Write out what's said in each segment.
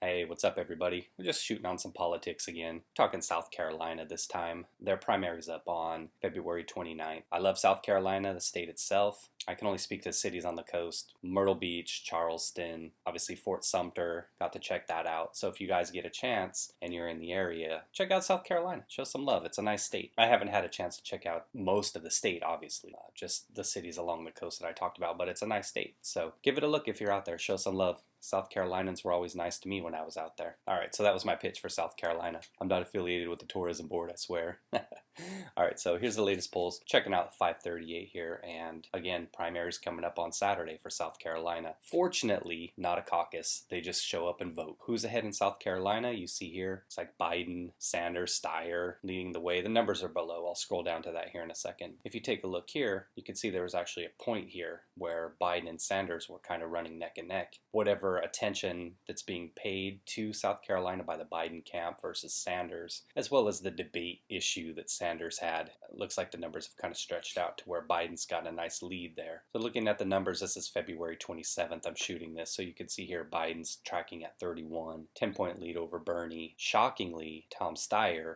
Hey, what's up, everybody? We're just shooting on some politics again. Talking South Carolina this time. Their primary's up on February 29th. I love South Carolina, the state itself. I can only speak to cities on the coast. Myrtle Beach, Charleston, obviously Fort Sumter. Got to check that out. So if you guys get a chance and you're in the area, check out South Carolina. Show some love. It's a nice state. I haven't had a chance to check out most of the state, obviously. Just the cities along the coast that I talked about, but it's a nice state. So give it a look if you're out there. Show some love. South Carolinians were always nice to me when I was out there. All right, so that was my pitch for South Carolina. I'm not affiliated with the tourism board, I swear. All right, so here's the latest polls. Checking out 538 here, and again, primaries coming up on Saturday for South Carolina. Fortunately, not a caucus. They just show up and vote. Who's ahead in South Carolina? You see here, it's like Biden, Sanders, Steyer leading the way. The numbers are below. I'll scroll down to that here in a second. If you take a look here, you can see there was actually a point here where Biden and Sanders were kind of running neck and neck. Whatever attention that's being paid to South Carolina by the Biden camp versus Sanders, as well as the debate issue that Sanders had. It looks like the numbers have kind of stretched out to where Biden's got a nice lead there. So looking at the numbers, this is February 27th. I'm shooting this, so you can see here Biden's tracking at 31, 10-point lead over Bernie. Shockingly, Tom Steyer,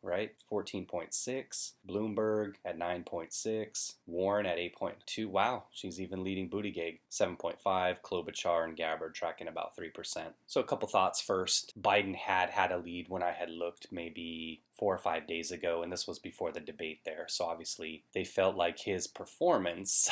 right, 14.6, Bloomberg at 9.6, Warren at 8.2. Wow, she's even leading Buttigieg, 7.5, Klobuchar and Gabbard tracking about 3%. So a couple thoughts first. Biden had a lead when I had looked maybe 4 or 5 days ago, and this was before the debate there. So obviously they felt like his performance,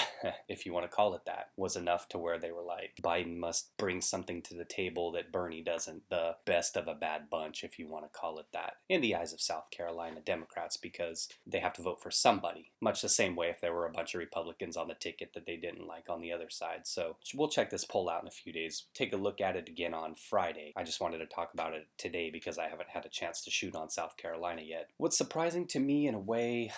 if you want to call it that, was enough to where they were like, Biden must bring something to the table that Bernie doesn't. The best of a bad bunch, if you want to call it that, in the eyes of South Carolina Democrats, because they have to vote for somebody, much the same way if there were a bunch of Republicans on the ticket that they didn't like on the other side. So we'll check this poll out in a few days. Take a look at it again on Friday. I just wanted to talk about it today because I haven't had a chance to shoot on South Carolina yet. What's surprising to me in a way,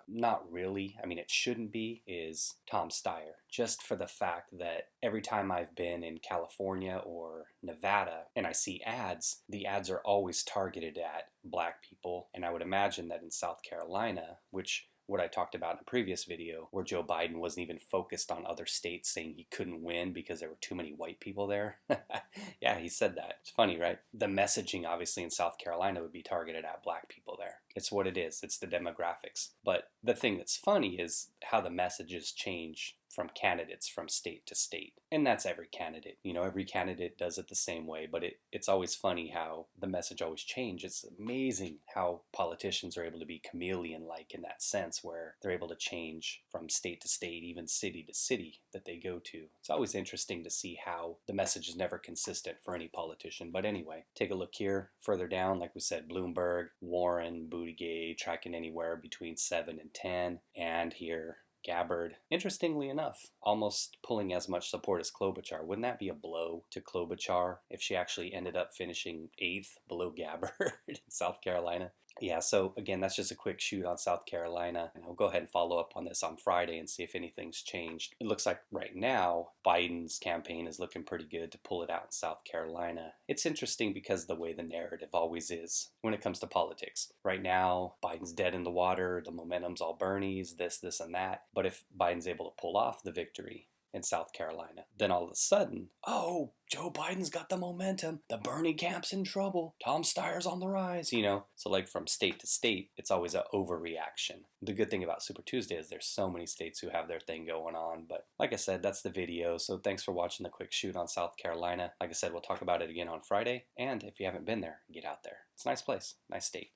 not really, I mean it shouldn't be, is Tom Steyer. Just for the fact that every time I've been in California or Nevada and I see ads, the ads are always targeted at black people. And I would imagine that in South Carolina, which what I talked about in a previous video, where Joe Biden wasn't even focused on other states saying he couldn't win because there were too many white people there. Yeah, he said that. It's funny, right? The messaging obviously in South Carolina would be targeted at black people there. It's what it is. It's the demographics. But the thing that's funny is how the messages change from candidates from state to state. And that's every candidate. You know, every candidate does it the same way, but it's always funny how the message always changes. It's amazing how politicians are able to be chameleon-like in that sense, where they're able to change from state to state, even city to city that they go to. It's always interesting to see how the message is never consistent for any politician. But anyway, take a look here. Further down, like we said, Bloomberg, Warren, Buttigieg tracking anywhere between 7 and 10. And here, Gabbard, interestingly enough, almost pulling as much support as Klobuchar. Wouldn't that be a blow to Klobuchar if she actually ended up finishing 8th below Gabbard in South Carolina? Yeah, so again, that's just a quick shoot on South Carolina. And I'll go ahead and follow up on this on Friday and see if anything's changed. It looks like right now, Biden's campaign is looking pretty good to pull it out in South Carolina. It's interesting because the way the narrative always is when it comes to politics. Right now, Biden's dead in the water, the momentum's all Bernie's, this, and that. But if Biden's able to pull off the victory in South Carolina, then all of a sudden, oh, Joe Biden's got the momentum, the Bernie camp's in trouble, Tom Steyer's on the rise, you know. So like from state to state, it's always an overreaction. The good thing about Super Tuesday is there's so many states who have their thing going on. But like I said, that's the video. So thanks for watching the quick shoot on South Carolina. Like I said, we'll talk about it again on Friday. And if you haven't been there, get out there. It's a nice place, nice state.